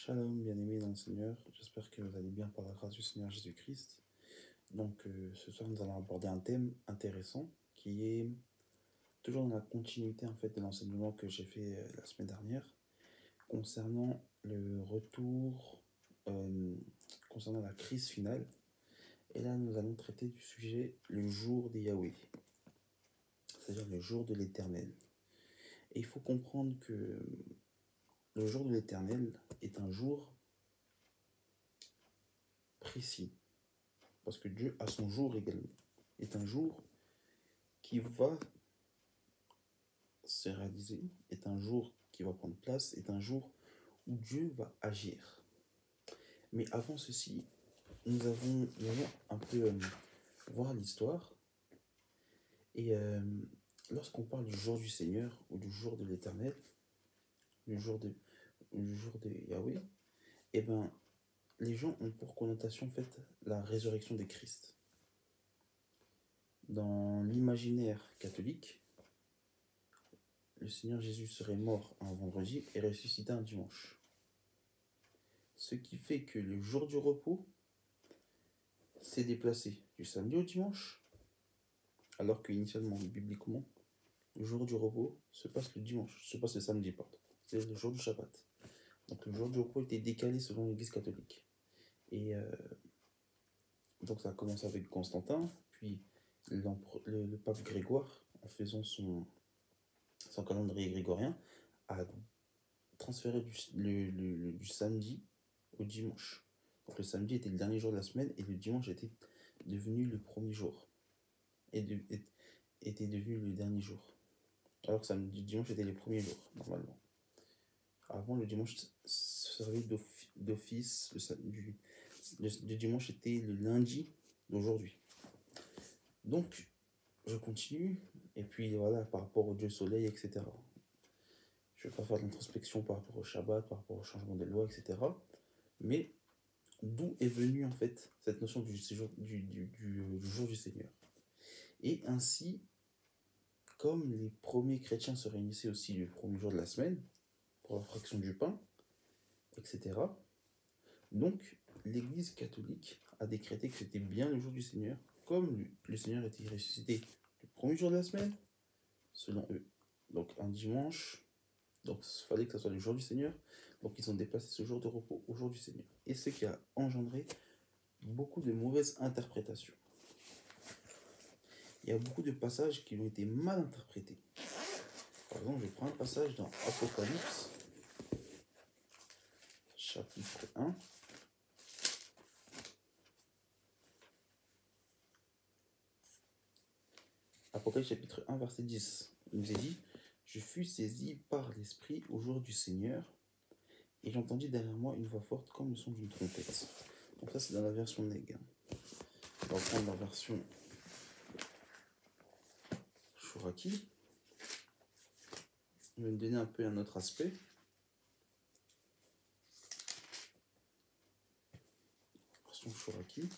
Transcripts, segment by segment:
Shalom, bien-aimés dans le Seigneur. J'espère que vous allez bien par la grâce du Seigneur Jésus-Christ. Donc, ce soir, nous allons aborder un thème intéressant qui est toujours dans la continuité en fait de l'enseignement que j'ai fait la semaine dernière concernant le retour, concernant la crise finale. Et là, nous allons traiter du sujet le jour de Yahweh, c'est-à-dire le jour de l'Éternel. Et il faut comprendre que le jour de l'Éternel est un jour précis. Parce que Dieu a son jour également. Est un jour qui va se réaliser, est un jour qui va prendre place, est un jour où Dieu va agir. Mais avant ceci, nous allons un peu voir l'histoire. Et lorsqu'on parle du jour du Seigneur ou du jour de l'Éternel, du jour de Yahweh, eh ben, les gens ont pour connotation en fait la résurrection de Christ. Dans l'imaginaire catholique, le Seigneur Jésus serait mort un vendredi et ressuscité un dimanche. Ce qui fait que le jour du repos s'est déplacé du samedi au dimanche, alors qu'initialement, bibliquement, le jour du repos se passe le samedi, pardon. C'est le jour du Shabbat. Donc le jour du repos était décalé selon l'Église catholique. Et donc ça a commencé avec Constantin, puis le pape Grégoire, en faisant son calendrier grégorien, a transféré du samedi au dimanche. Donc le samedi était le dernier jour de la semaine et le dimanche était devenu le premier jour. Était devenu le dernier jour. Alors que le dimanche était le premier jour, normalement. Avant, le dimanche servait d'office. Le dimanche était le lundi d'aujourd'hui. Donc, je continue. Et puis voilà, par rapport au Dieu soleil, etc. Je ne vais pas faire l'introspection par rapport au Shabbat, par rapport au changement des lois, etc. Mais d'où est venue en fait cette notion du jour du Seigneur. Et ainsi, comme les premiers chrétiens se réunissaient aussi le premier jour de la semaine, pour la fraction du pain, etc. Donc, l'Église catholique a décrété que c'était bien le jour du Seigneur, comme le Seigneur était ressuscité le premier jour de la semaine, selon eux. Donc, un dimanche, donc il fallait que ce soit le jour du Seigneur, donc ils ont déplacé ce jour de repos au jour du Seigneur. Et ce qui a engendré beaucoup de mauvaises interprétations. Il y a beaucoup de passages qui ont été mal interprétés. Par exemple, je prends un passage dans Apocalypse, chapitre 1. Apocalypse chapitre 1, verset 10. Il nous est dit: je fus saisi par l'Esprit au jour du Seigneur, et j'entendis derrière moi une voix forte comme le son d'une trompette. Donc ça, c'est dans la version Neg. On va prendre la version Chouraki. Je vais me donner un peu un autre aspect. Version Chouraki.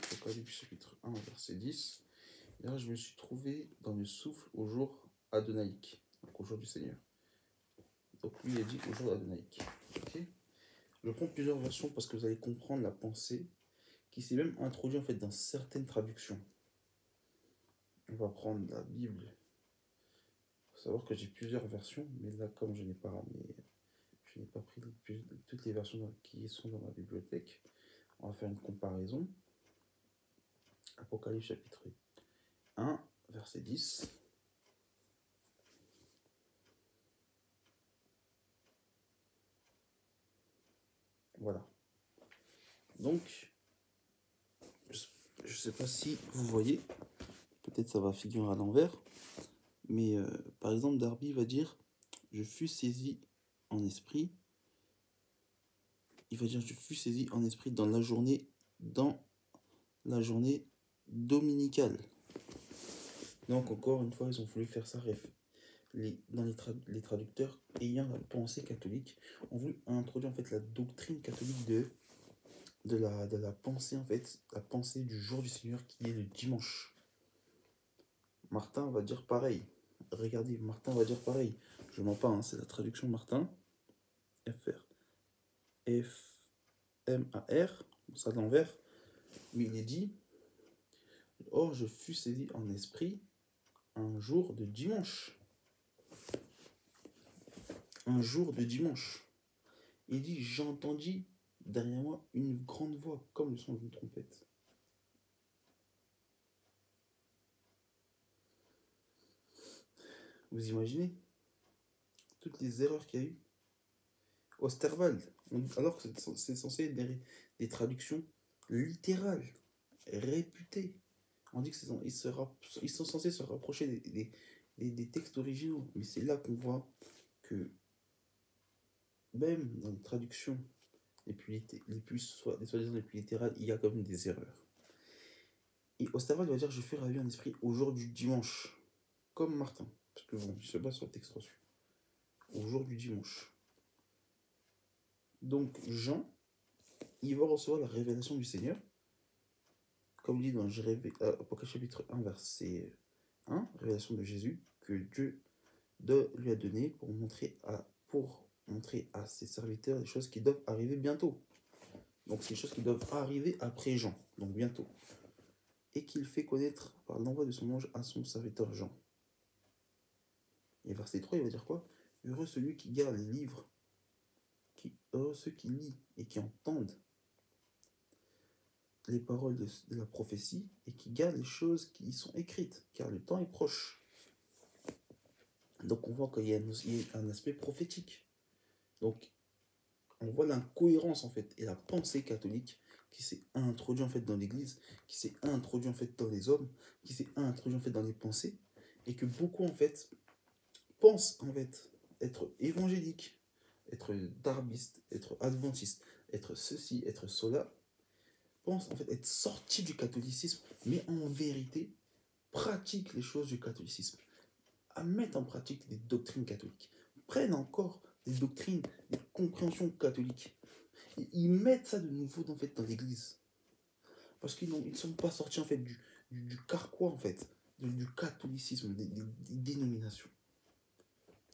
Apocalypse chapitre 1, verset 10. Et là, je me suis trouvé dans le souffle au jour Adonaique, donc au jour du Seigneur. Donc lui, il est dit au jour Adonaique. Ok. Je prends plusieurs versions parce que vous allez comprendre la pensée qui s'est même introduite en fait dans certaines traductions. On va prendre la Bible. Il faut savoir que j'ai plusieurs versions, mais là, comme je n'ai pas pris toutes les versions qui sont dans ma bibliothèque, on va faire une comparaison. Apocalypse chapitre 1, verset 10. Voilà. Donc, je ne sais pas si vous voyez, peut-être ça va figurer à l'envers, mais par exemple, Darby va dire: je fus saisi en esprit. Il va dire: je fus saisi en esprit dans la journée dominicale. Donc, encore une fois, ils ont voulu faire ça. Les traducteurs ayant la pensée catholique ont voulu introduire en fait la doctrine catholique de la pensée, en fait, la pensée du jour du Seigneur qui est le dimanche. Martin va dire pareil. Regardez, Martin va dire pareil. Je mens pas, hein, c'est la traduction Martin. F-R. F-M-A-R. Ça de l'envers. Mais il est dit, or je fus saisi en esprit un jour de dimanche. Un jour de dimanche. Il dit, j'entendis derrière moi une grande voix, comme le son d'une trompette. Vous imaginez toutes les erreurs qu'il y a eu? Osterwald, alors que c'est censé être des traductions littérales, réputées. On dit que ils sont censés se rapprocher des textes originaux. Mais c'est là qu'on voit que même dans les traductions soi-disant les plus littérales, il y a quand même des erreurs. Et Osterwald va dire, je fus ravi en esprit au jour du dimanche, comme Martin, parce que bon, il se base sur le texte reçu, au jour du dimanche. Donc Jean, il va recevoir la révélation du Seigneur, comme dit dans Apocalypse chapitre 1, verset 1, révélation de Jésus, que Dieu lui a donné pour montrer à ses serviteurs les choses qui doivent arriver bientôt. Donc c'est des choses qui doivent arriver après Jean, donc bientôt. Et qu'il fait connaître par l'envoi de son ange à son serviteur Jean. Et verset 3, il va dire quoi? Heureux celui qui garde les livres, heureux ceux qui lisent et qui entendent les paroles de la prophétie et qui gardent les choses qui y sont écrites, car le temps est proche. Donc on voit qu'il y a un aspect prophétique. Donc on voit l'incohérence en fait et la pensée catholique qui s'est introduite en fait dans l'Église, qui s'est introduite en fait dans les hommes, qui s'est introduite en fait dans les pensées, et que beaucoup en fait pensent en fait être évangélique, être darbiste, être adventiste, être ceci, être cela, pensent en fait être sortis du catholicisme, mais en vérité pratiquent les choses du catholicisme, à mettre en pratique des doctrines catholiques, prennent encore des doctrines, des compréhensions catholiques, et ils mettent ça de nouveau en fait, dans l'église. Parce qu'ils ne sont pas sortis en fait du carquois en fait, du catholicisme, des dénominations.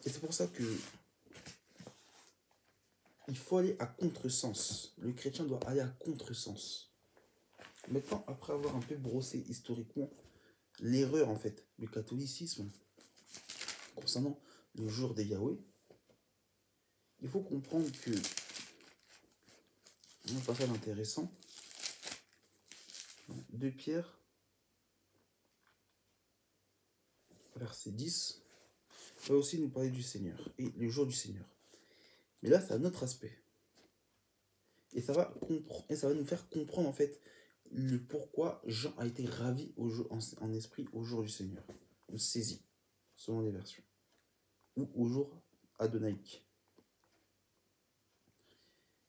Et c'est pour ça que il faut aller à contresens. Le chrétien doit aller à contresens. Maintenant, après avoir un peu brossé historiquement l'erreur en fait du catholicisme concernant le jour des Yahweh, il faut comprendre que un passage intéressant, 2 Pierre, verset 10, va aussi nous parler du Seigneur et le jour du Seigneur. Mais là, c'est un autre aspect. Et ça va nous faire comprendre en fait le pourquoi Jean a été ravi en esprit au jour du Seigneur, ou saisi, selon les versions, ou au jour adonaïque.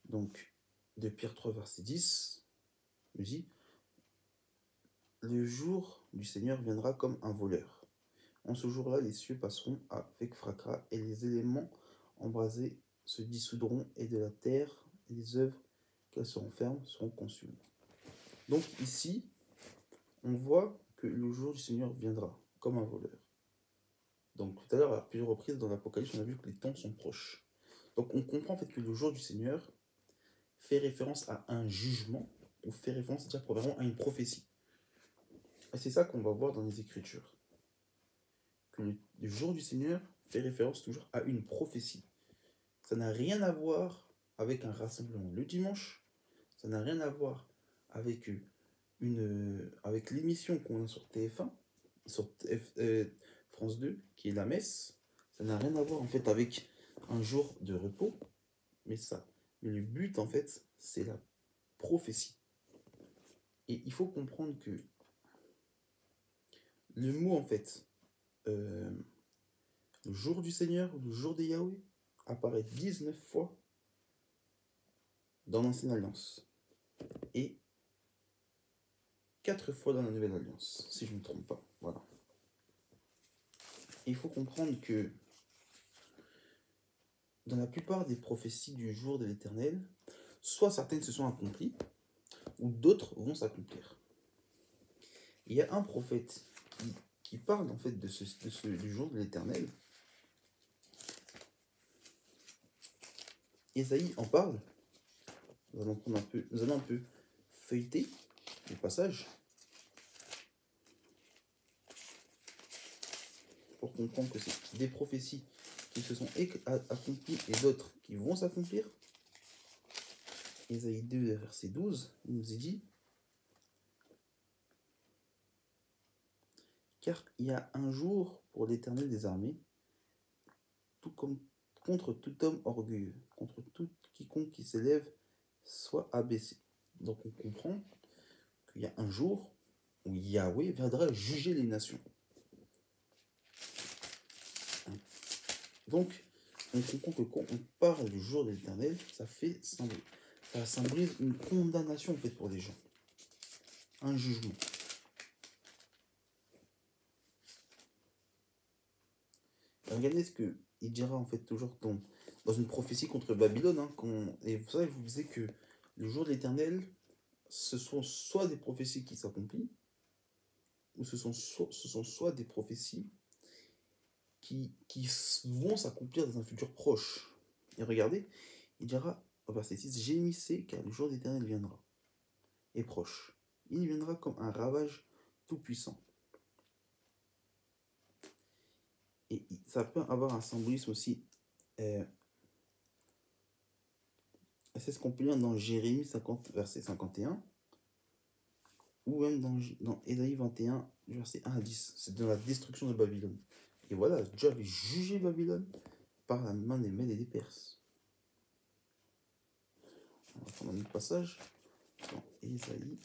Donc, de Pierre 3, verset 10, nous dit, le jour du Seigneur viendra comme un voleur. En ce jour-là, les cieux passeront avec fracas, et les éléments embrasés se dissoudront, et de la terre et les œuvres qu'elles se renferment seront consumées. Donc ici, on voit que le jour du Seigneur viendra comme un voleur. Donc tout à l'heure, à plusieurs reprises dans l'Apocalypse, on a vu que les temps sont proches. Donc on comprend en fait que le jour du Seigneur fait référence à un jugement, ou fait référence déjà probablement à une prophétie. Et c'est ça qu'on va voir dans les Écritures. Que le jour du Seigneur fait référence toujours à une prophétie. Ça n'a rien à voir avec un rassemblement le dimanche, ça n'a rien à voir avec avec l'émission qu'on a sur TF1, sur France 2, qui est la messe. Ça n'a rien à voir en fait avec un jour de repos, mais le but en fait, c'est la prophétie. Et il faut comprendre que le mot en fait, le jour du Seigneur, le jour des Yahweh, apparaît 19 fois dans l'Ancienne Alliance et 4 fois dans la Nouvelle Alliance, si je ne me trompe pas. Voilà. Et il faut comprendre que dans la plupart des prophéties du jour de l'Éternel, soit certaines se sont accomplies, ou d'autres vont s'accomplir. Il y a un prophète qui qui parle en fait du jour de l'Éternel. Ésaïe en parle. Nous allons un peu feuilleter les passages pour comprendre que c'est des prophéties qui se sont accomplies et d'autres qui vont s'accomplir. Ésaïe 2, verset 12, il nous est dit: car il y a un jour pour l'Éternel des armées, tout comme contre tout homme orgueilleux, contre tout quiconque qui s'élève soit abaissé. Donc on comprend qu'il y a un jour où Yahweh viendra juger les nations. Donc on comprend que quand on parle du jour de l'Éternel, ça symbolise une condamnation en fait pour les gens, un jugement. Regardez ce qu'il dira en fait toujours dans une prophétie contre Babylone. Et vous savez, je vous disais que le jour de l'Éternel, ce sont soit des prophéties qui s'accomplissent, ou ce sont soit des prophéties qui vont s'accomplir dans un futur proche. Et regardez, il dira au verset 6: gémissez car le jour de l'Éternel viendra, est proche. Il viendra comme un ravage tout-puissant. Et ça peut avoir un symbolisme aussi. C'est ce qu'on peut lire dans Jérémie 50, verset 51, ou même dans Ésaïe 21, verset 1 à 10. C'est de la destruction de Babylone. Et voilà, Dieu avait jugé Babylone par la main des Mèdes et des Perses. On va prendre un autre passage dans Ésaïe,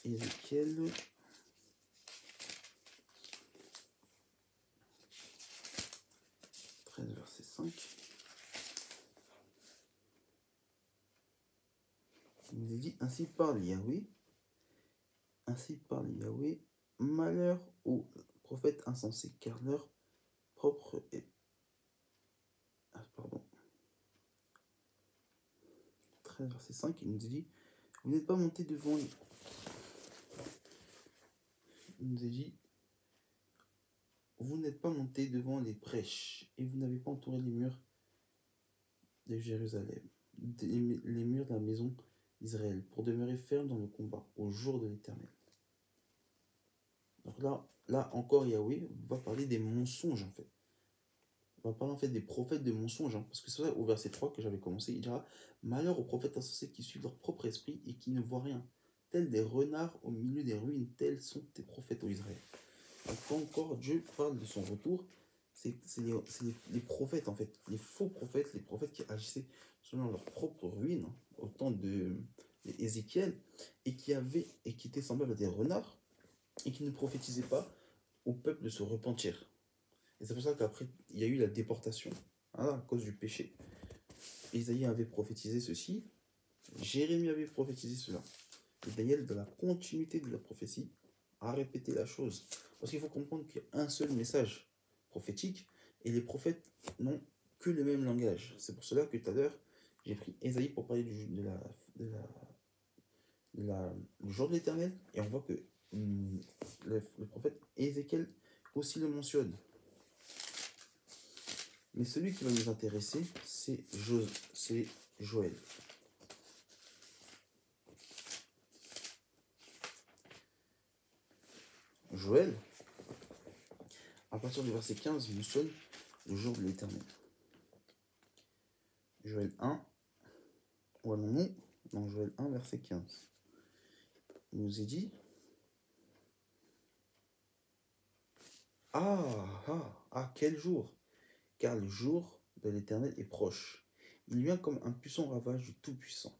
dans Ézéchiel. Verset 5. Il nous est dit: ainsi parle Yahweh, malheur aux prophètes insensés, car leur propre est. Pardon. 13, verset 5, il nous dit: vous n'êtes pas monté devant les. Il nous est dit: vous n'êtes pas monté devant les prêches, et vous n'avez pas entouré les murs de Jérusalem, les murs de la maison d'Israël, pour demeurer ferme dans le combat, au jour de l'Éternel. Donc là encore, Yahweh va parler des mensonges, en fait. On va parler en fait des prophètes de mensonges, parce que c'est ça, au verset 3 que j'avais commencé, il dira: malheur aux prophètes insensés qui suivent leur propre esprit et qui ne voient rien, tels des renards au milieu des ruines, tels sont tes prophètes, ô Israël. Donc quand encore Dieu parle de son retour, c'est les prophètes, en fait, les faux prophètes, les prophètes qui agissaient selon leur propre ruine, au temps d'Ézéchiel, et qui étaient semblables à des renards, et qui ne prophétisaient pas au peuple de se repentir. Et c'est pour ça qu'après, il y a eu la déportation, à cause du péché. Isaïe avait prophétisé ceci, Jérémie avait prophétisé cela. Et Daniel, dans la continuité de la prophétie, a répété la chose. Parce qu'il faut comprendre qu'il y a un seul message prophétique, et les prophètes n'ont que le même langage. C'est pour cela que tout à l'heure, j'ai pris Isaïe pour parler du jour de l'Éternel, et on voit que le prophète Ézéchiel aussi le mentionne. Mais celui qui va nous intéresser, c'est Joël. Joël, à partir du verset 15, il mentionne le jour de l'Éternel. Joël 1, où allons-nous? Dans Joël 1, verset 15. Il nous est dit: quel jour! Car le jour de l'Éternel est proche. Il vient comme un puissant ravage du Tout-Puissant.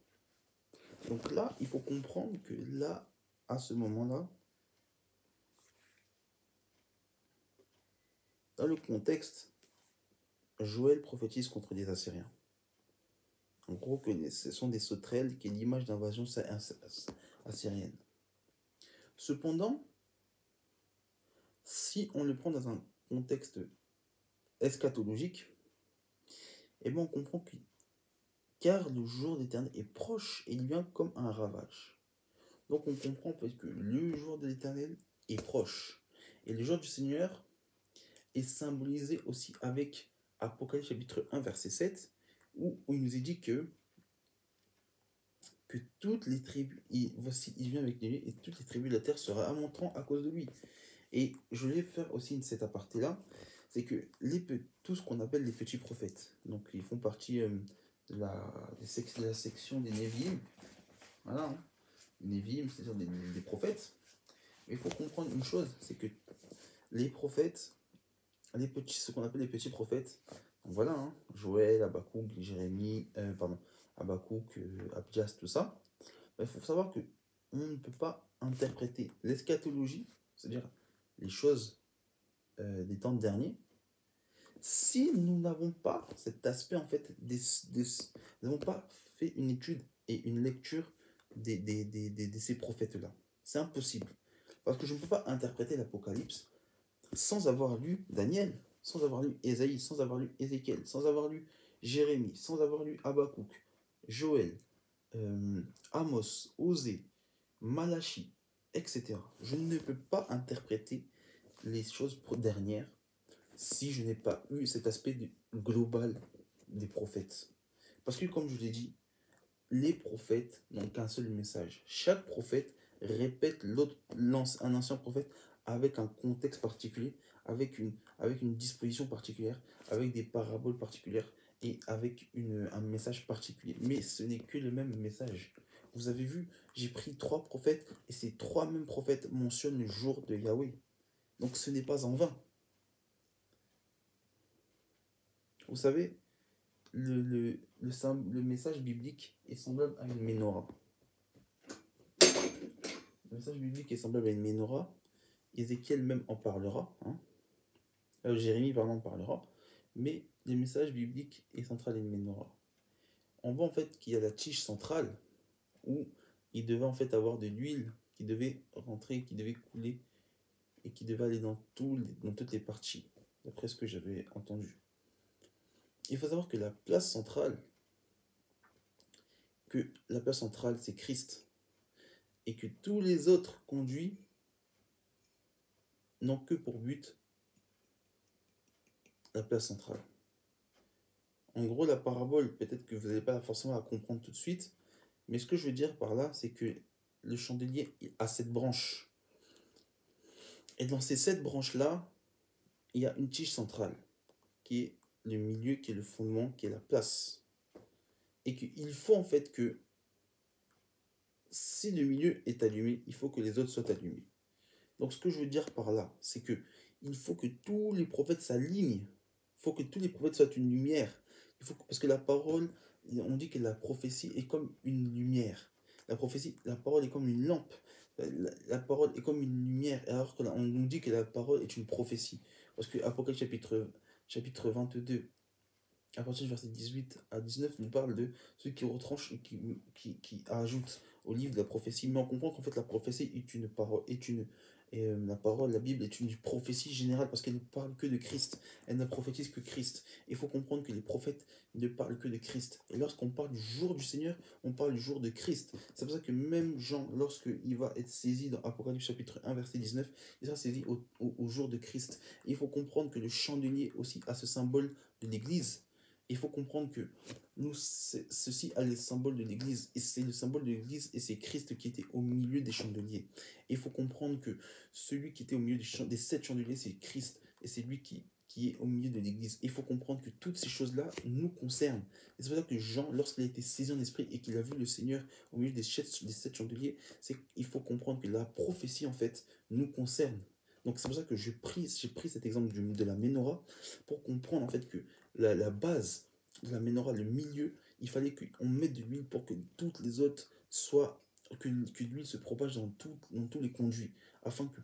Donc là, il faut comprendre que là, à ce moment-là, dans le contexte, Joël prophétise contre les Assyriens. En gros, que ce sont des sauterelles, qui est l'image d'invasion assyrienne. Cependant, si on le prend dans un contexte eschatologique, eh bien on comprend que car le jour d'Éternel est proche et il vient comme un ravage. Donc on comprend parce que le jour de l'Éternel est proche. Et le jour du Seigneur est symbolisé aussi avec Apocalypse chapitre 1, verset 7, où il nous est dit que toutes les tribus, voici, il vient avec lui, et toutes les tribus de la terre sera amontrant à cause de lui. Et je voulais faire aussi cet aparté-là, c'est que tout ce qu'on appelle les petits prophètes, donc ils font partie de la section des Névim, voilà, hein. Névim, c'est-à-dire des prophètes. Mais il faut comprendre une chose, c'est que les prophètes, ce qu'on appelle les petits prophètes, donc voilà, hein, Joël, Habakkuk, Jérémie, Habakkuk, Abdias, tout ça, il faut savoir que on ne peut pas interpréter l'eschatologie, c'est-à-dire les choses des temps derniers, si nous n'avons pas cet aspect, en fait, nous n'avons pas fait une étude et une lecture de ces prophètes-là. C'est impossible. Parce que je ne peux pas interpréter l'Apocalypse sans avoir lu Daniel, sans avoir lu Ésaïe, sans avoir lu Ézéchiel, sans avoir lu Jérémie, sans avoir lu Habakkuk, Joël, Amos, Osée, Malachie, etc. Je ne peux pas interpréter les choses dernières si je n'ai pas eu cet aspect global des prophètes. Parce que comme je l'ai dit, les prophètes n'ont qu'un seul message. Chaque prophète répète un ancien prophète avec un contexte particulier, avec une disposition particulière, avec des paraboles particulières et avec un message particulier. Mais ce n'est que le même message. Vous avez vu, j'ai pris 3 prophètes et ces 3 mêmes prophètes mentionnent le jour de Yahweh. Donc ce n'est pas en vain. Vous savez, le message biblique est semblable à une menorah. Le message biblique est semblable à une menorah. Ézéchiel même en parlera. Hein. Jérémie, pardon, en parlera. Mais le message biblique est central à une menorah. On voit en fait qu'il y a la tige centrale où il devait en fait avoir de l'huile qui devait rentrer, qui devait couler et qui devait aller dans toutes les parties, d'après ce que j'avais entendu. Il faut savoir que la place centrale, c'est Christ. Et que tous les autres conduits n'ont que pour but la place centrale. En gros, la parabole, peut-être que vous n'allez pas forcément la comprendre tout de suite, mais ce que je veux dire par là, c'est que le chandelier a 7 branches. Et dans ces 7 branches-là, il y a une tige centrale, qui est le milieu, qui est le fondement, qui est la place. Et qu'il faut en fait que, si le milieu est allumé, il faut que les autres soient allumés. Donc ce que je veux dire par là, c'est que il faut que tous les prophètes s'alignent. Il faut que tous les prophètes soient une lumière. Parce que la parole, on dit que la prophétie est comme une lumière. La parole est comme une lampe. La parole est comme une lumière. Alors qu'on nous dit que la parole est une prophétie. Parce que Apocalypse chapitre 22, à partir du verset 18 à 19, nous parle de ceux qui retranchent et qui ajoutent au livre de la prophétie. Mais on comprend qu'en fait la prophétie est une parole, la parole, la Bible est une prophétie générale parce qu'elle ne parle que de Christ. Elle ne prophétise que Christ. Il faut comprendre que les prophètes ne parlent que de Christ. Et lorsqu'on parle du jour du Seigneur, on parle du jour de Christ. C'est pour ça que même Jean, lorsqu'il va être saisi dans Apocalypse chapitre 1, verset 19, il sera saisi au jour de Christ. Et il faut comprendre que le chandelier aussi a ce symbole de l'Église. Il faut comprendre que ceci a le symbole de l'Église, et c'est le symbole de l'Église, et c'est Christ qui était au milieu des chandeliers. Et il faut comprendre que celui qui était au milieu des 7 chandeliers, c'est Christ, et c'est lui qui est au milieu de l'Église. Il faut comprendre que toutes ces choses-là nous concernent. Et c'est pour ça que Jean, lorsqu'il a été saisi en esprit et qu'il a vu le Seigneur au milieu des 7 chandeliers, il faut comprendre que la prophétie, en fait, nous concerne. Donc c'est pour ça que j'ai pris cet exemple de la menorah pour comprendre en fait que la base de la menorah, le milieu, il fallait qu'on mette de l'huile pour que toutes les autres soient, que l'huile se propage dans tous les conduits, afin que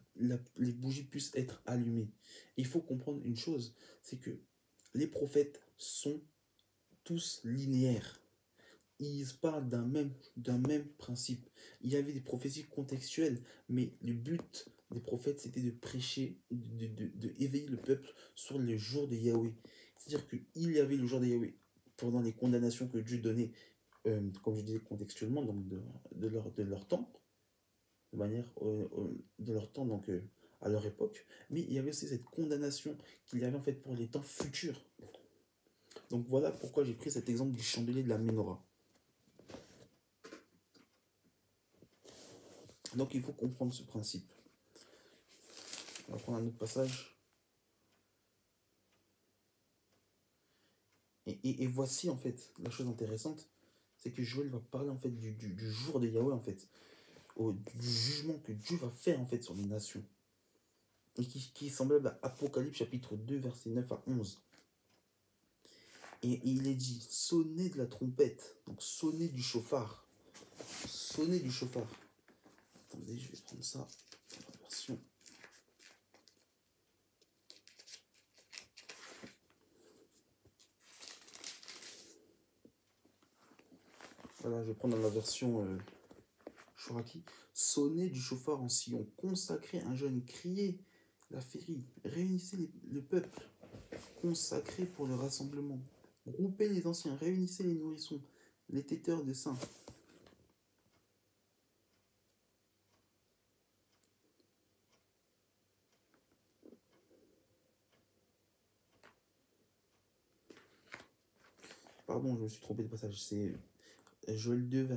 les bougies puissent être allumées. Et il faut comprendre une chose, c'est que les prophètes sont tous linéaires. Ils parlent d'un même principe. Il y avait des prophéties contextuelles, mais le but des prophètes, c'était de prêcher, de éveiller le peuple sur le jour de Yahweh. C'est-à-dire qu'il y avait le jour de Yahweh pendant les condamnations que Dieu donnait, comme je disais contextuellement, donc de leur temps. de manière de leur temps, donc à leur époque, mais il y avait aussi cette condamnation qu'il y avait en fait pour les temps futurs. Donc voilà pourquoi j'ai pris cet exemple du chandelier de la menorah. Donc il faut comprendre ce principe. On va prendre un autre passage. Et voici en fait la chose intéressante, c'est que Joël va parler en fait du jour de Yahweh en fait, du jugement que Dieu va faire en fait sur les nations. Et qui est semblable à Apocalypse chapitre 2 verset 9 à 11. Et il est dit, sonnez de la trompette, donc sonnez du chauffard. Sonnez du chauffard. Attendez, je vais prendre ça, la version. Voilà, je vais prendre dans la version Chouraki. Sonnez du chauffard en Sion, consacrez un jeûne, criez la féerie, réunissez le peuple, consacré pour le rassemblement. Groupez les anciens, réunissez les nourrissons, les téteurs de seins. Pardon, je me suis trompé de passage. C'est Joël 2,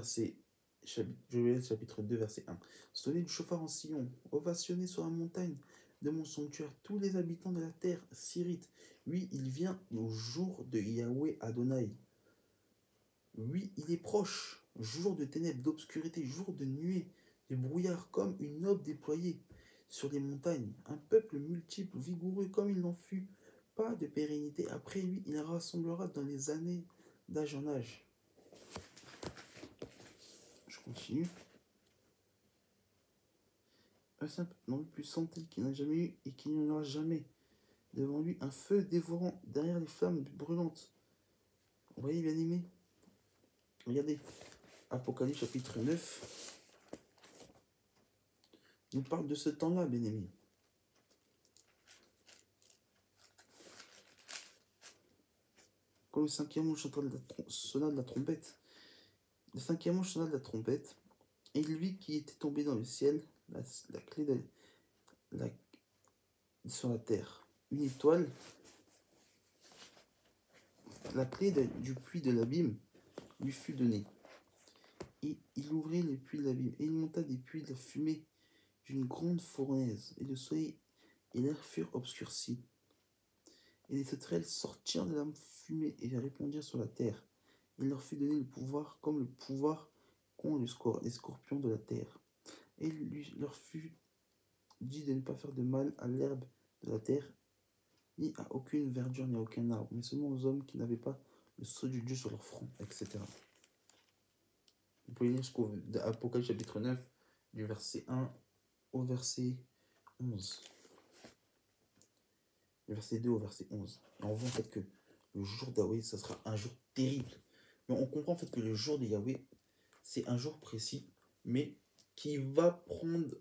Joël chapitre 2, verset 1. Sonnez du chauffard en Sion, ovationnez sur la montagne de mon sanctuaire tous les habitants de la terre syrite. Oui, il vient au jour de Yahweh Adonai. Oui, il est proche, jour de ténèbres, d'obscurité, jour de nuée, de brouillard, comme une aube déployée sur les montagnes, un peuple multiple, vigoureux comme il n'en fut pas de pérennité. Après lui, il rassemblera dans les années d'âge en âge. Je continue. Un simple non plus santé qu'il n'a jamais eu et qu'il n'y en aura jamais. Devant lui, un feu dévorant, derrière les flammes brûlantes. Vous voyez, bien aimé? Regardez, Apocalypse chapitre 9 nous parle de ce temps-là, bien aimé. Quand le cinquième ange sonna de la trompette, le cinquième ange sonna de la trompette, et il vit qui était tombé dans le ciel, la clé la, sur la terre. Une étoile, la clé du puits de l'abîme lui fut donnée. Et il ouvrit les puits de l'abîme, et il monta des puits de la fumée d'une grande fournaise, et le soleil et l'air furent obscurcis. Et les sauterelles sortirent de la fumée et répandirent sur la terre. Il leur fut donné le pouvoir, comme le pouvoir qu'ont les scorpions de la terre. Et il leur fut dit de ne pas faire de mal à l'herbe de la terre, ni à aucune verdure, ni à aucun arbre, mais seulement aux hommes qui n'avaient pas le sceau du Dieu sur leur front, etc. Vous pouvez lire jusqu'au Apocalypse chapitre 9, du verset 1 au verset 11. Du verset 2 au verset 11. Et on voit en fait que le jour d'Yahweh, ça sera un jour terrible. Mais on comprend en fait que le jour de Yahweh, c'est un jour précis, mais qui va prendre,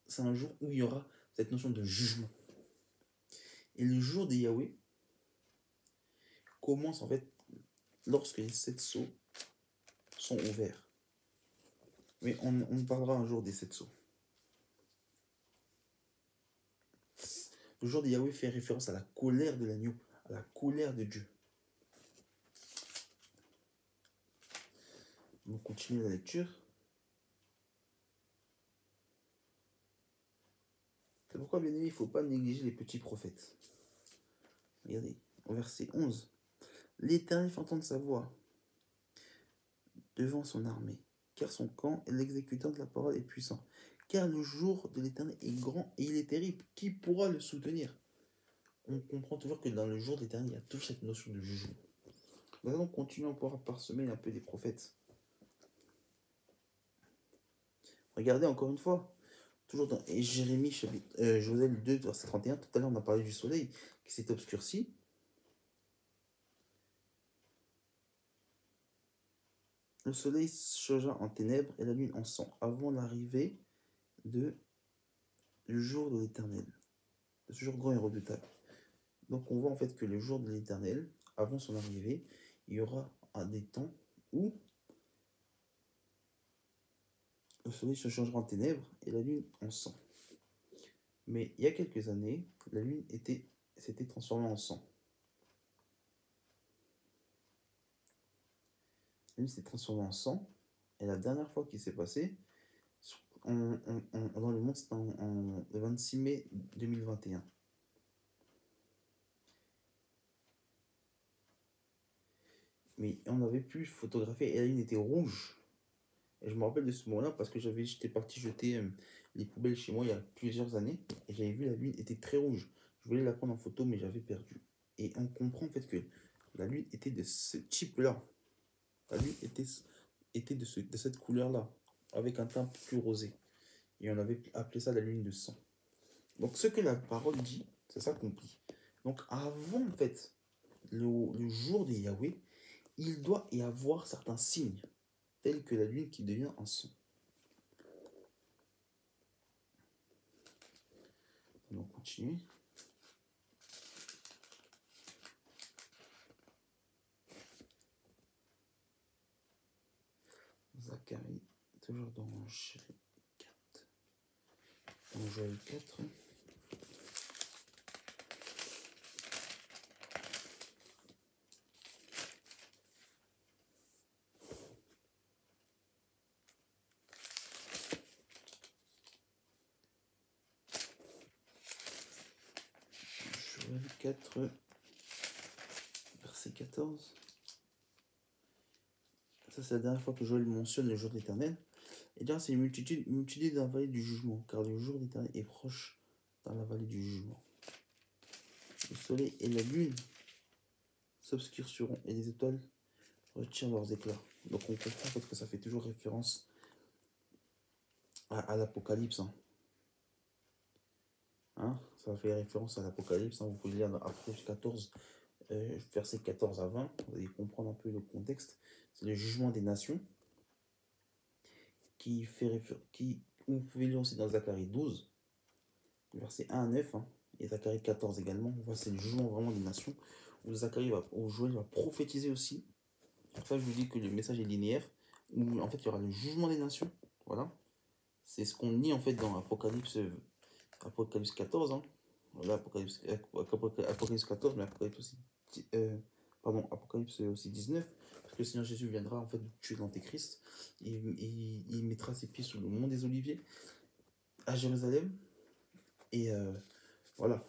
c'est un jour où il y aura cette notion de jugement. Et le jour de Yahweh commence en fait lorsque les 7 sceaux sont ouverts. Mais on parlera un jour des 7 sceaux. Le jour de Yahweh fait référence à la colère de l'agneau, à la colère de Dieu. On continue la lecture. C'est pourquoi, bien aimé, il ne faut pas négliger les petits prophètes. Regardez, au verset 11. L'Éternel fait entendre sa voix devant son armée, car son camp et l'exécuteur de la parole est puissant. Car le jour de l'Éternel est grand et il est terrible. Qui pourra le soutenir? On comprend toujours que dans le jour de l'Éternel, il y a toujours cette notion de jugement. Nous allons continuer, on pourra parsemer un peu des prophètes. Regardez encore une fois, toujours dans Jérémie, Joël 2, verset 31, tout à l'heure on a parlé du soleil qui s'est obscurci. Le soleil changea en ténèbres et la lune en sang avant l'arrivée du jour de l'Éternel, de ce jour grand et redoutable. Donc on voit en fait que le jour de l'Éternel, avant son arrivée, il y aura des temps où le soleil se changera en ténèbres et la lune en sang. Mais il y a quelques années, la lune s'était transformée en sang. La lune s'est transformée en sang, et la dernière fois qu'il s'est passé, dans le monde, c'était le 26 mai 2021. Mais on avait pu photographier et la lune était rouge. Et je me rappelle de ce moment-là parce que j'étais parti jeter les poubelles chez moi il y a plusieurs années et j'avais vu la lune était très rouge. Je voulais la prendre en photo mais j'avais perdu. Et on comprend en fait que la lune était de ce type-là. La lune était de cette couleur-là, avec un teint plus rosé. Et on avait appelé ça la lune de sang. Donc ce que la parole dit, c'est ça qu'on dit. Donc avant en fait le jour de Yahweh, il doit y avoir certains signes, tels que la lune qui devient un sang. On va continuer. Zacharie, toujours dans Joël 4. Dans Joël 4. Joël 4, verset 14. Ça, c'est la dernière fois que Joël mentionne le jour de l'Éternel. Et bien, c'est une multitude dans la vallée du jugement, car le jour de l'Éternel est proche dans la vallée du jugement. Le soleil et la lune s'obscurciront et les étoiles retirent leurs éclats. Donc on comprend en fait que ça fait toujours référence à l'Apocalypse. Ça fait référence à l'Apocalypse. Vous pouvez lire dans Apocalypse 14, versets 14 à 20. Vous allez comprendre un peu le contexte. C'est le jugement des nations qui fait référence. Vous pouvez lire aussi dans Zacharie 12, versets 1 à 9, et Zacharie 14 également. On voit c'est le jugement vraiment des nations. Où Joël va prophétiser aussi. Pour ça, je vous dis que le message est linéaire. Où en fait, il y aura le jugement des nations. Voilà. C'est ce qu'on lit en fait dans Apocalypse 14. Voilà, Apocalypse 14, mais Apocalypse aussi. Apocalypse aussi 19. Parce que le Seigneur Jésus viendra en fait tuer l'Antéchrist. Il mettra ses pieds sur le mont des Oliviers à Jérusalem. Et voilà.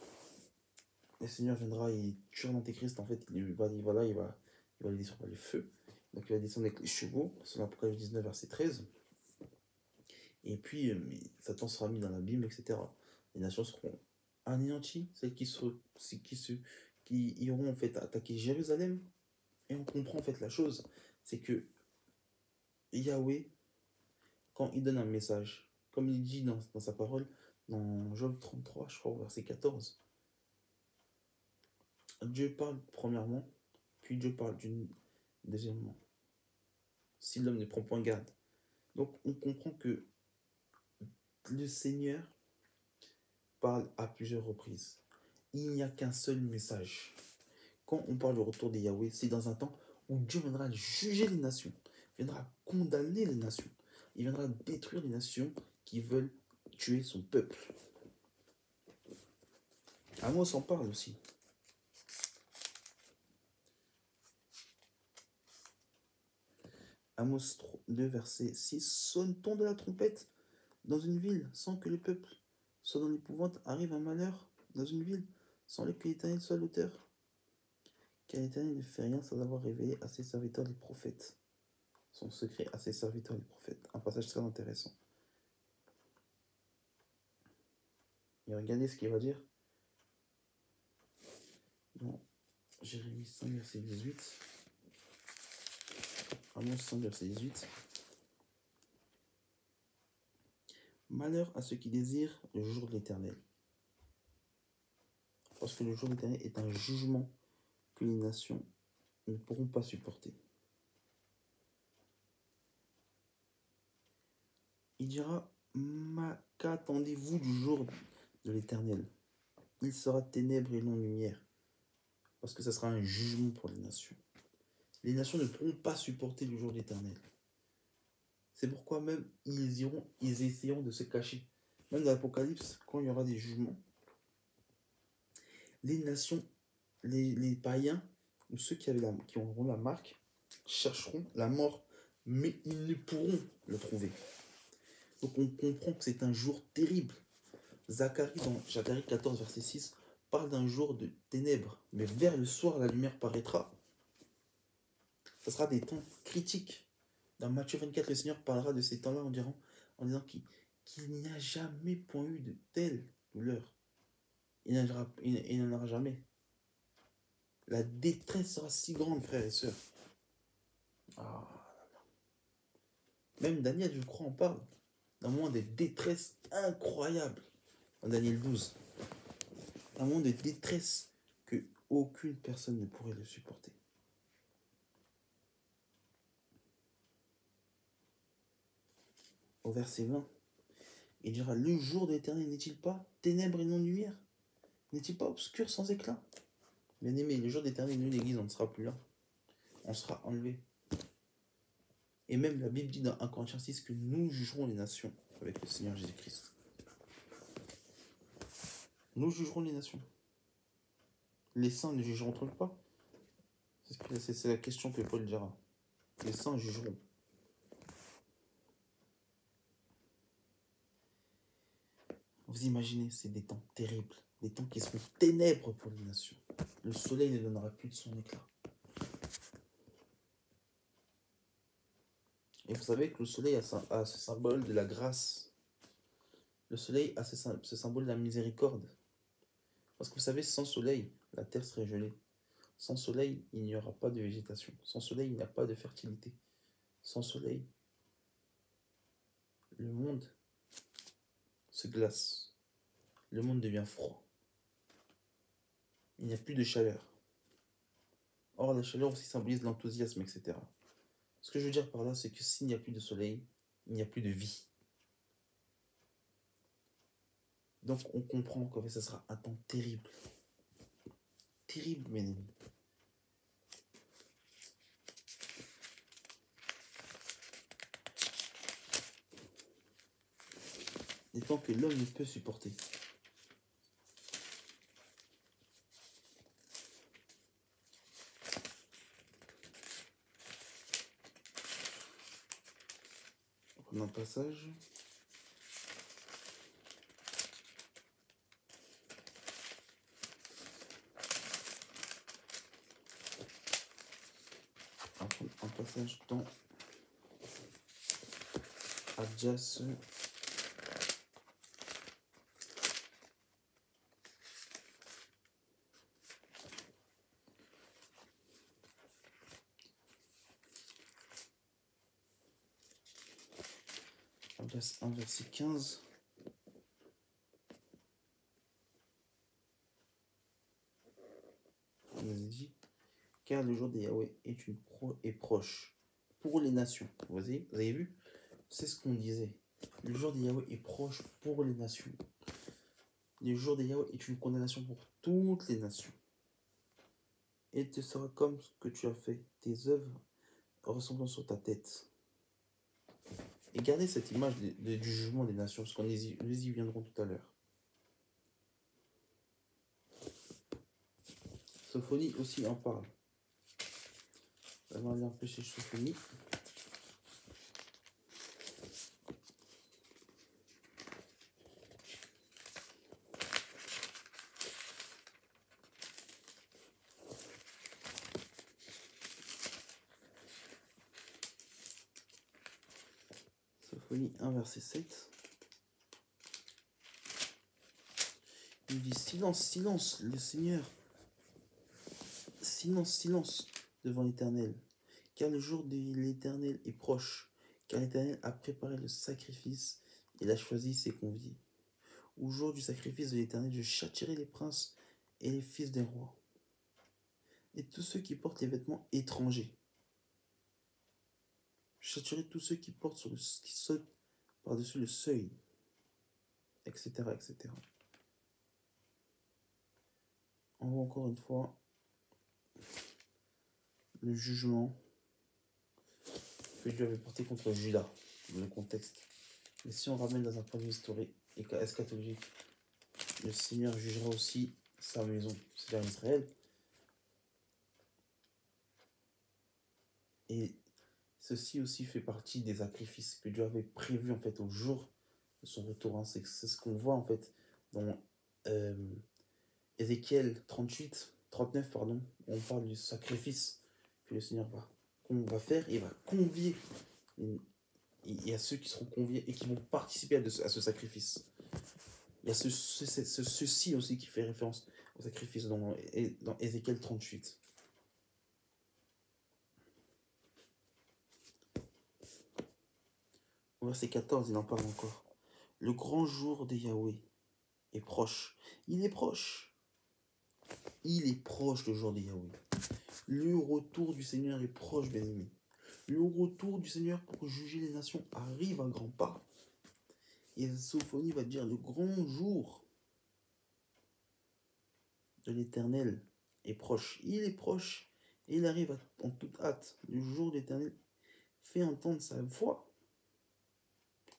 Le Seigneur viendra et tuera l'Antéchrist. En fait, il va aller descendre par le feu. Donc il va descendre avec les chevaux. C'est l'Apocalypse 19, verset 13. Et puis, Satan sera mis dans l'abîme, etc. Les nations seront anéanties, celles qui iront en fait attaquer Jérusalem. Et on comprend en fait la chose, c'est que Yahweh, quand il donne un message, comme il dit dans sa parole, dans Job 33, je crois, verset 14, Dieu parle premièrement, puis Dieu parle deuxièmement. Si l'homme ne prend point garde. Donc on comprend que le Seigneur parle à plusieurs reprises. Il n'y a qu'un seul message. Quand on parle du retour de Yahweh, c'est dans un temps où Dieu viendra juger les nations, viendra condamner les nations, il viendra détruire les nations qui veulent tuer son peuple. Amos en parle aussi. Amos 2, verset 6. Sonne-t-on de la trompette dans une ville sans que le peuple soit dans l'épouvante? Arrive un malheur dans une ville sans que l'Éternel soit l'auteur? Car l'Éternel ne fait rien sans avoir révélé à ses serviteurs les prophètes. Son secret à ses serviteurs les prophètes. Un passage très intéressant. Et regardez ce qu'il va dire dans Jérémie 5, verset 18. Amos 5, verset 18. Malheur à ceux qui désirent le jour de l'Éternel. Parce que le jour de l'Éternel est un jugement que les nations ne pourront pas supporter. Il dira, qu'attendez-vous du jour de l'Éternel? Il sera ténèbres et non lumière. Parce que ça sera un jugement pour les nations. Les nations ne pourront pas supporter le jour de l'Éternel. C'est pourquoi même ils essaieront de se cacher. Même dans l'Apocalypse, quand il y aura des jugements, les nations, les païens, ou ceux qui auront la marque, chercheront la mort, mais ils ne pourront le trouver. Donc on comprend que c'est un jour terrible. Zacharie, dans Zacharie 14, verset 6, parle d'un jour de ténèbres, mais vers le soir, la lumière paraîtra. Ce sera des temps critiques. Dans Matthieu 24, le Seigneur parlera de ces temps-là en disant qu'il n'y a jamais point eu de telle douleur. Il n'y en aura jamais. La détresse sera si grande, frères et sœurs. Ah. Même Daniel, je crois, en parle. D'un moment de détresse incroyable. Dans Daniel 12. Un moment de détresse que aucune personne ne pourrait le supporter. Au verset 20, il dira: le jour de l'Éternel n'est-il pas ténèbres et non lumière? N'est-il pas obscur sans éclat? Bien aimé, le jour d'Éternel, nous, l'Église, on ne sera plus là. On sera enlevé. Et même la Bible dit dans 1 Corinthiens 6 que nous jugerons les nations avec le Seigneur Jésus-Christ. Nous jugerons les nations. Les saints ne jugeront-ils pas? C'est la question que Paul dira. Les saints jugeront. Vous imaginez, c'est des temps terribles, des temps qui seront ténèbres pour les nations. Le soleil ne donnera plus de son éclat. Et vous savez que le soleil a ce symbole de la grâce. Le soleil a ce symbole de la miséricorde. Parce que vous savez, sans soleil, la terre serait gelée. Sans soleil, il n'y aura pas de végétation. Sans soleil, il n'y a pas de fertilité. Sans soleil, le monde se glace. Le monde devient froid. Il n'y a plus de chaleur. Or, la chaleur aussi symbolise l'enthousiasme, etc. Ce que je veux dire par là, c'est que s'il n'y a plus de soleil, il n'y a plus de vie. Donc, on comprend qu'en fait, ça sera un temps terrible. Terrible, mes amis. Des temps que l'homme ne peut supporter. On a un passage. Un passage dans Adjas. Adjas 1, verset 15. On nous dit: car le jour de Yahweh est proche pour les nations. Vous avez vu? C'est ce qu'on disait. Le jour de Yahweh est proche pour les nations. Le jour de Yahweh est une condamnation pour toutes les nations. Et te sera comme ce que tu as fait, tes œuvres ressemblant sur ta tête. Et gardez cette image du jugement des nations, parce nous y viendrons tout à l'heure. Sophonie aussi en parle. On va aller un peu chez Sophonie. Sophonie 1, verset 7. Il dit: silence, silence, le Seigneur. Silence, silence devant l'Éternel. Car le jour de l'Éternel est proche. Car l'Éternel a préparé le sacrifice. Il a choisi ses conviés. Au jour du sacrifice de l'Éternel, je châtierai les princes et les fils des rois. Et tous ceux qui portent les vêtements étrangers. Je châtierai tous ceux qui sautent par-dessus le seuil. Etc. etc. On voit encore une fois le jugement que Dieu avait porté contre Judas. le contexte. Mais si on ramène dans un point de vue historique et eschatologique, le Seigneur jugera aussi sa maison, c'est-à-dire Israël. Et ceci aussi fait partie des sacrifices que Dieu avait prévus en fait au jour de son retour. Hein. C'est ce qu'on voit en fait dans Ézéchiel 39, pardon, où on parle du sacrifice que le Seigneur qu'on va faire et il va convier. Il y a ceux qui seront conviés et qui vont participer à ce sacrifice. Il y a ceci aussi qui fait référence au sacrifice dans Ézéchiel 38. Au verset 14, il en parle encore. Le grand jour de Yahweh est proche. Il est proche. Il est proche le jour de Yahweh. Le retour du Seigneur est proche, bien-aimés. Le retour du Seigneur pour juger les nations arrive à grands pas. Et la Sophonie va dire le grand jour de l'Éternel est proche. Il est proche et il arrive en toute hâte. Le jour de l'Éternel fait entendre sa voix.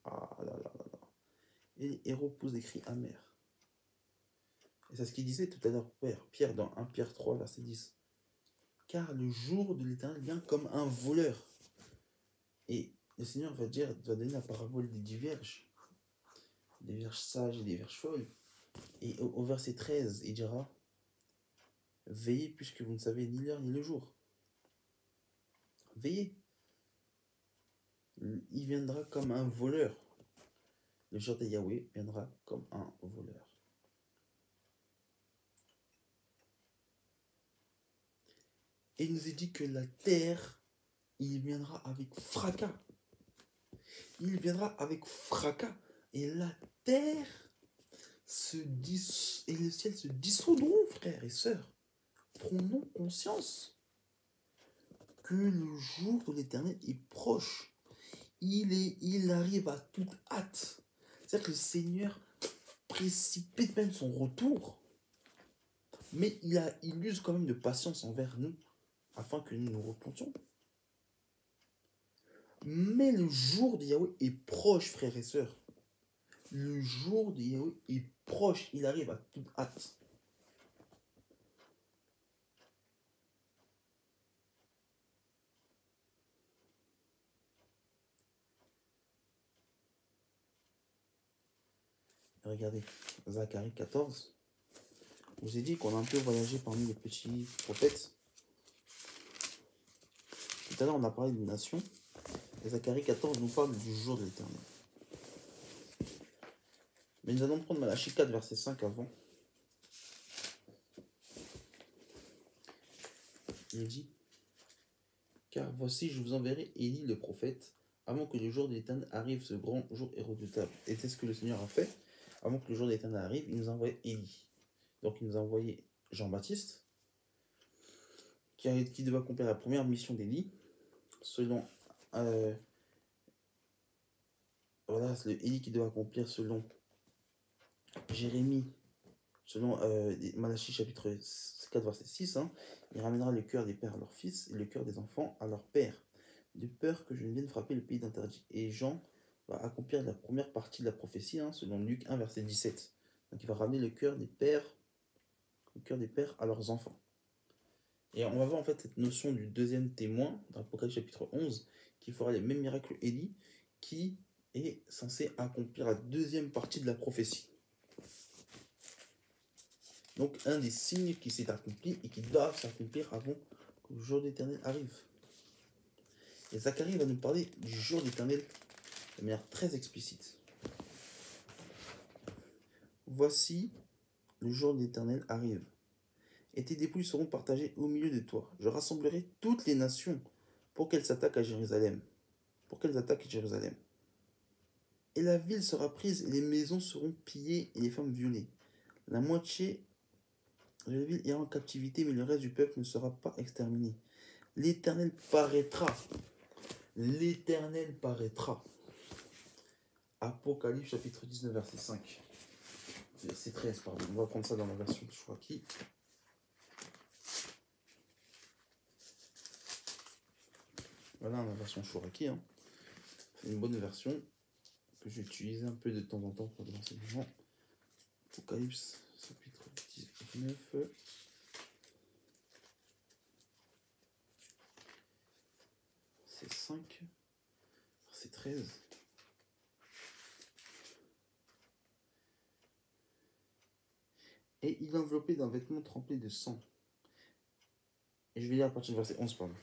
Ah là là là là. Et les héros posent des cris amers. Et c'est ce qu'il disait tout à l'heure, Pierre, dans 1 Pierre 3, verset 10. Car le jour de l'Éternel vient comme un voleur. Et le Seigneur va donner la parabole des 10 vierges. Des vierges sages et des vierges folles. Et au verset 13, il dira veillez puisque vous ne savez ni l'heure ni le jour. Veillez. Il viendra comme un voleur. Le jour de Yahweh viendra comme un voleur. Et il nous est dit que la terre, il viendra avec fracas. Il viendra avec fracas. Et la terre et le ciel se dissoudront, frères et sœurs. Prenons conscience que le jour de l'Éternel est proche. Il arrive à toute hâte. C'est-à-dire que le Seigneur précipite même son retour. Mais il use quand même de patience envers nous, afin que nous nous repentions. Mais le jour de Yahweh est proche, frères et sœurs. Le jour de Yahweh est proche. Il arrive à toute hâte. Regardez, Zacharie 14. Je vous ai dit qu'on a un peu voyagé parmi les petits prophètes. Tout à l'heure, on a parlé d'une nation. Et Zacharie 14 nous parle du jour de l'Éternel. Mais nous allons prendre Malachie 4, verset 5 avant. Il dit car voici, je vous enverrai Élie le prophète, avant que le jour de l'Éternel arrive, ce grand jour est redoutable. Et c'est ce que le Seigneur a fait. Avant que le jour de l'Éternel arrive, il nous a envoyé Élie. Donc il nous a envoyé Jean-Baptiste, qui devait accomplir la première mission d'Élie, selon voilà, c'est Élie qui devait accomplir selon Jérémie, selon Malachie chapitre 4 verset 6, hein, il ramènera le cœur des pères à leurs fils et le cœur des enfants à leurs pères, de peur que je ne vienne frapper le pays d'interdit. Et Jean va accomplir la première partie de la prophétie, hein, selon Luc 1 verset 17. Donc il va ramener le cœur des pères à leurs enfants. Et on va voir en fait cette notion du deuxième témoin dans l'Apocalypse chapitre 11 qui fera les mêmes miracles que Élie, qui est censé accomplir la deuxième partie de la prophétie. Donc un des signes qui s'est accompli et qui doivent s'accomplir avant que le jour d'Éternel arrive. Et Zacharie va nous parler du jour d'Éternel de manière très explicite. Voici, le jour d'Éternel arrive. Et tes dépouilles seront partagées au milieu de toi. Je rassemblerai toutes les nations pour qu'elles s'attaquent à Jérusalem. Et la ville sera prise et les maisons seront pillées et les femmes violées. La moitié de la ville ira en captivité, mais le reste du peuple ne sera pas exterminé. L'Éternel paraîtra. L'Éternel paraîtra. Apocalypse chapitre 19 verset 5. Verset 13, pardon. On va prendre ça dans la version de Chouraki. Voilà la version Chouraki. Hein. C'est une bonne version que j'utilise un peu de temps en temps pour des enseignements. Apocalypse, chapitre 19. C'est 5. C'est 13. Et il est enveloppé d'un vêtement trempé de sang. Et je vais lire à partir du verset 11, pardon.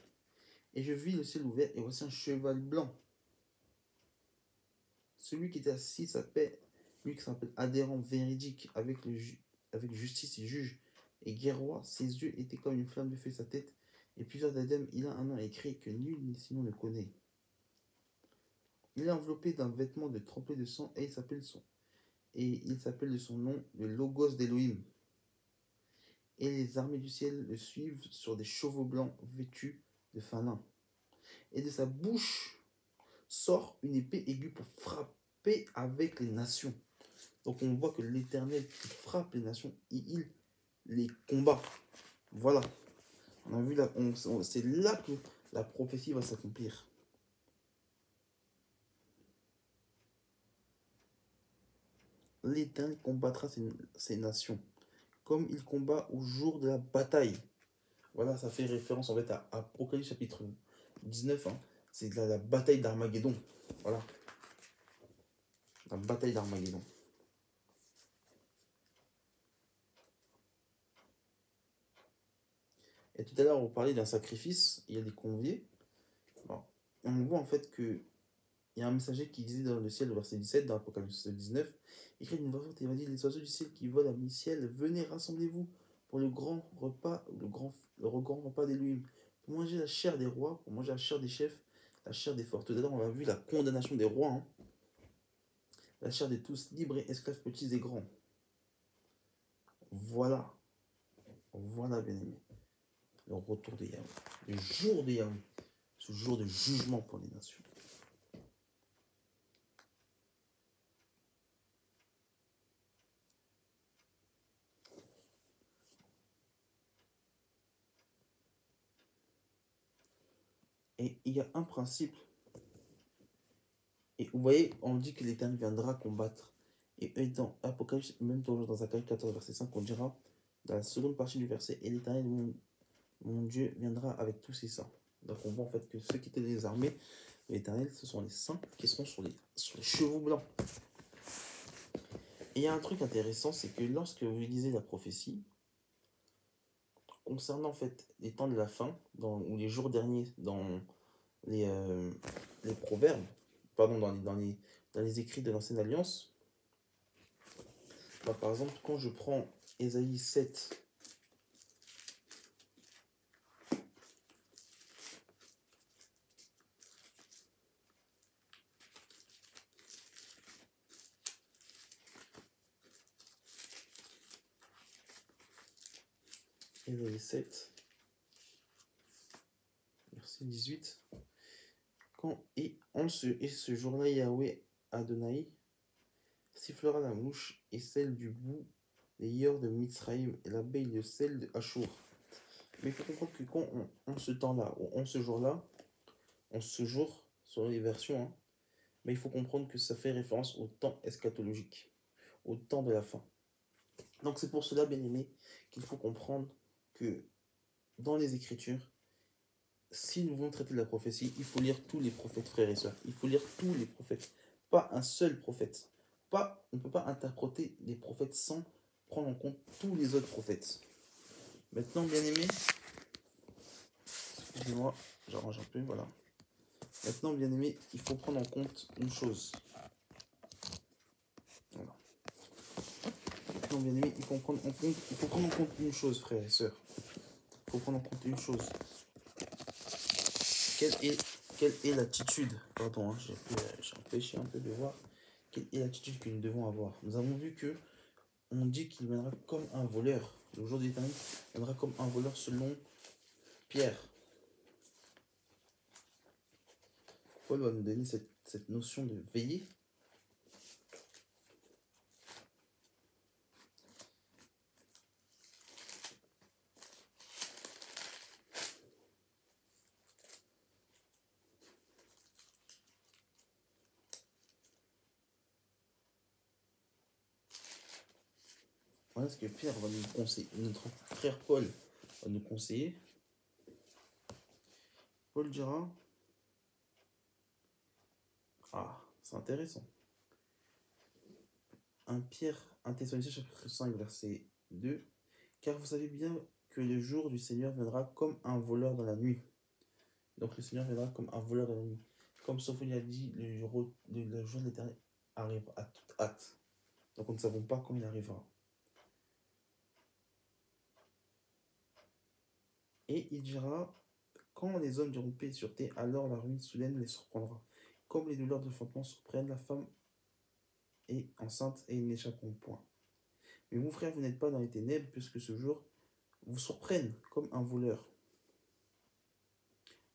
Et je vis le ciel ouvert, et voici un cheval blanc. Celui qui était assis s'appelle, lui qui s'appelle adhérent véridique, avec justice et juge, et guerrois. Ses yeux étaient comme une flamme de feu, sa tête, et plusieurs diadèmes. Il a un nom écrit que nul sinon ne connaît. Il est enveloppé d'un vêtement de trempé de sang, et il s'appelle de son nom le Logos d'Élohim. Et les armées du ciel le suivent sur des chevaux blancs vêtus de fin lin. Et de sa bouche sort une épée aiguë pour frapper avec les nations. Donc on voit que l'Éternel qui frappe les nations, il les combat. Voilà. On a vu là, c'est là que la prophétie va s'accomplir. L'Éternel combattra ces nations, comme il combat au jour de la bataille. Voilà, ça fait référence en fait à Apocalypse chapitre 19. Hein. C'est la bataille d'Armageddon. Voilà. La bataille d'Armageddon. Et tout à l'heure, on parlait d'un sacrifice. Il y a des conviés. Bon. On voit en fait que il y a un messager qui disait dans le ciel, au verset 17, dans Apocalypse 19, il crie d'une voix forte et il va dire: les oiseaux du ciel qui volent à mi-ciel, venez, rassemblez-vous pour le grand repas, le grand repas d'Élohim, pour manger la chair des rois, pour manger la chair des chefs, la chair des forts. Tout à l'heure, on a vu la condamnation des rois, hein. La chair de tous, libres et esclaves, petits et grands. Voilà, voilà, bien-aimés, le retour de Yahweh, le jour de Yahweh, ce jour de jugement pour les nations. Et il y a un principe. Et vous voyez, on dit que l'Éternel viendra combattre. Et dans Apocalypse, même dans Zacharie 14, verset 5, on dira, dans la seconde partie du verset, et l'Éternel, mon Dieu, viendra avec tous ses saints. Donc on voit en fait que ceux qui étaient les armées de l'Éternel, ce sont les saints qui seront sur les chevaux blancs. Et il y a un truc intéressant, c'est que lorsque vous lisez la prophétie, concernant en fait les temps de la fin, ou les jours derniers, dans les proverbes, pardon, dans les écrits de l'Ancienne Alliance, bah, par exemple, quand je prends Ésaïe 7, verset 18, ce jour-là, Yahweh Adonai sifflera la mouche et celle du bout des yeurs de Mitzraïm et l'abeille de celle de Hachour. Mais il faut comprendre que quand on ce temps-là, ou on ce jour-là, on ce jour, sur les versions, hein, mais il faut comprendre que ça fait référence au temps eschatologique, au temps de la fin. Donc c'est pour cela, bien aimé, qu'il faut comprendre que dans les Écritures, si nous voulons traiter de la prophétie, il faut lire tous les prophètes, frères et sœurs. Il faut lire tous les prophètes, pas un seul prophète. On ne peut pas interpréter les prophètes sans prendre en compte tous les autres prophètes. Maintenant, bien aimé, excusez-moi, j'arrange un peu, voilà. Maintenant, bien aimé, il faut prendre en compte une chose. Voilà. Maintenant, bien aimé, il faut prendre en compte une chose, frères et sœurs. Il faut prendre en compte une chose. Quelle est l'attitude, pardon, hein, j'ai empêché un peu de voir, quelle est l'attitude que nous devons avoir. Nous avons vu que on dit qu'il viendra comme un voleur. Le jour de l'Éternel viendra comme un voleur selon Pierre. Paul va nous donner cette notion de veiller. Voilà ce que Pierre va nous conseiller. Notre frère Paul va nous conseiller. Paul dira, ah, c'est intéressant. 1 Thessaloniciens chapitre 5, verset 2. Car vous savez bien que le jour du Seigneur viendra comme un voleur dans la nuit. Donc le Seigneur viendra comme un voleur dans la nuit. Comme Sophonie a dit, le jour de l'Éternel arrive à toute hâte. Donc nous ne savons pas quand il arrivera. Et il dira, quand les hommes diront paix sur terre, alors la ruine soudaine les surprendra. Comme les douleurs de l'enfantement surprennent, la femme est enceinte et ils n'échapperont point. Mais vous, frères, vous n'êtes pas dans les ténèbres, puisque ce jour vous surprenne comme un voleur.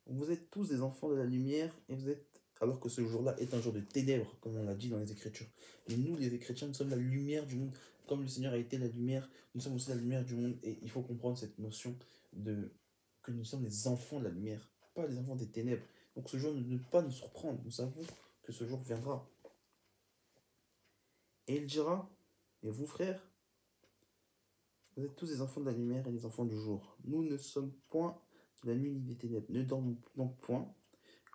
Vous êtes tous des enfants de la lumière, et vous êtes, alors que ce jour-là est un jour de ténèbres, comme on l'a dit dans les Écritures. Et nous, les chrétiens, nous sommes la lumière du monde. Comme le Seigneur a été la lumière, nous sommes aussi la lumière du monde. Et il faut comprendre cette notion que nous sommes les enfants de la lumière, pas les enfants des ténèbres. Donc ce jour ne doit pas nous surprendre. Nous savons que ce jour viendra. Et il dira, et vous, frères, vous êtes tous des enfants de la lumière et des enfants du jour. Nous ne sommes point de la nuit ni des ténèbres. Ne dormons donc point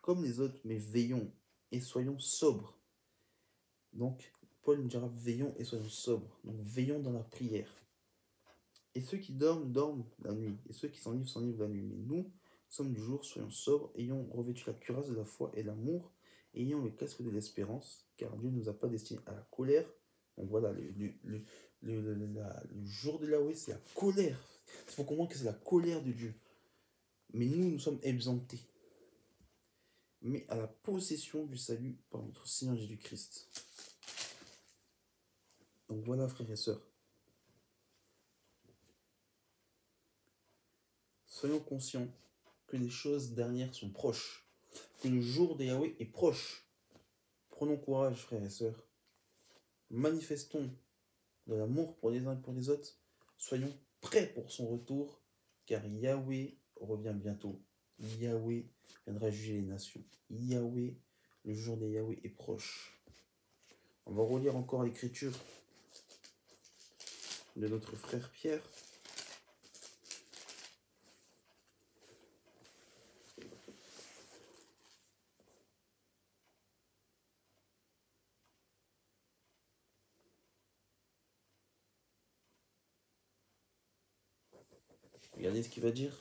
comme les autres, mais veillons et soyons sobres. Donc, Paul nous dira veillons et soyons sobres. Donc, veillons dans la prière. Et ceux qui dorment, dorment la nuit. Et ceux qui s'enivrent, s'enivrent la nuit. Mais nous sommes du jour, soyons sobres, ayons revêtu la cuirasse de la foi et l'amour, ayant le casque de l'espérance, car Dieu ne nous a pas destinés à la colère. Donc voilà, le jour de Yahweh, c'est la colère. Il faut comprendre que c'est la colère de Dieu. Mais nous sommes exemptés. Mais à la possession du salut par notre Seigneur Jésus-Christ. Donc voilà, frères et sœurs. Soyons conscients que les choses dernières sont proches, que le jour de Yahweh est proche. Prenons courage, frères et sœurs. Manifestons de l'amour pour les uns et pour les autres. Soyons prêts pour son retour, car Yahweh revient bientôt. Yahweh viendra juger les nations. Yahweh, le jour de Yahweh est proche. On va relire encore l'écriture de notre frère Pierre. Regardez ce qu'il va dire.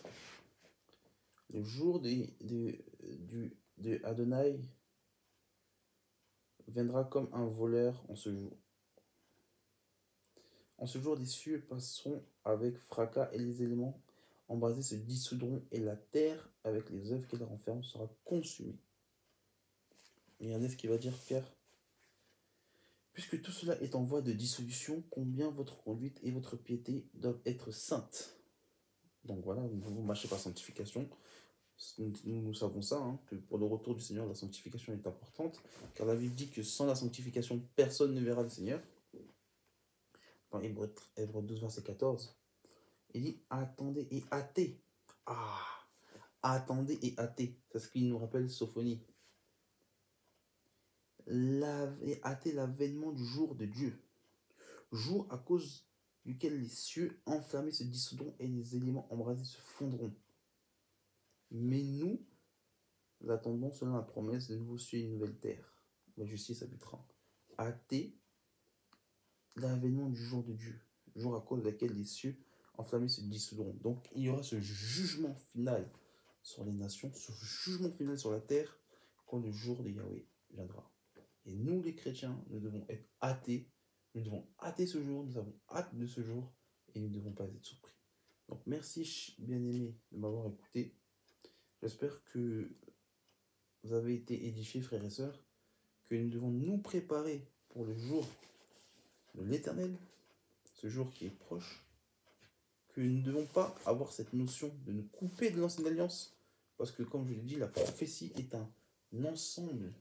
Le jour de Adonai viendra comme un voleur en ce jour. En ce jour, les cieux passeront avec fracas et les éléments embrasés se dissoudront et la terre, avec les œuvres qu'elle renferme, sera consumée. Regardez ce qu'il va dire Pierre. Puisque tout cela est en voie de dissolution, combien votre conduite et votre piété doivent être saintes. Donc voilà, nous devons marcher par sanctification. Nous savons ça, hein, que pour le retour du Seigneur, la sanctification est importante, car la Bible dit que sans la sanctification, personne ne verra le Seigneur. Dans Hébreux 12, verset 14, il dit attendez et hâtez. Ah, attendez et hâtez. C'est ce qu'il nous rappelle Sophonie. Hâtez l'avènement du jour de Dieu. Jour à cause duquel les cieux enflammés se dissoudront et les éléments embrasés se fondront. Mais nous attendons selon la promesse de nouveaux cieux et une nouvelle terre. La justice habitera. Hâtez l'avènement du jour de Dieu. Jour à cause duquel les cieux enflammés se dissoudront. Donc il y aura ce jugement final sur les nations, ce jugement final sur la terre, quand le jour de Yahweh viendra. Et nous, les chrétiens, nous devons être hâtés. Nous devons hâter ce jour, nous avons hâte de ce jour, et nous ne devons pas être surpris. Donc merci, bien-aimés, de m'avoir écouté. J'espère que vous avez été édifiés, frères et sœurs, que nous devons nous préparer pour le jour de l'Éternel, ce jour qui est proche, que nous ne devons pas avoir cette notion de nous couper de l'ancienne alliance, parce que comme je l'ai dit, la prophétie est un ensemble.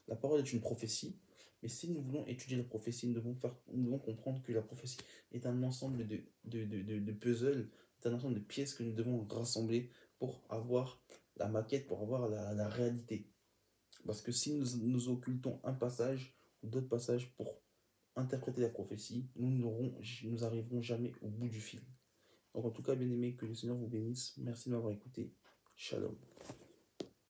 La parole est une prophétie, mais si nous voulons étudier la prophétie, nous devons comprendre que la prophétie est un ensemble de puzzles, c'est un ensemble de pièces que nous devons rassembler pour avoir la maquette, pour avoir la réalité. Parce que si nous occultons un passage ou d'autres passages pour interpréter la prophétie, nous arriverons jamais au bout du fil. Donc en tout cas, bien aimé, que le Seigneur vous bénisse. Merci de m'avoir écouté. Shalom.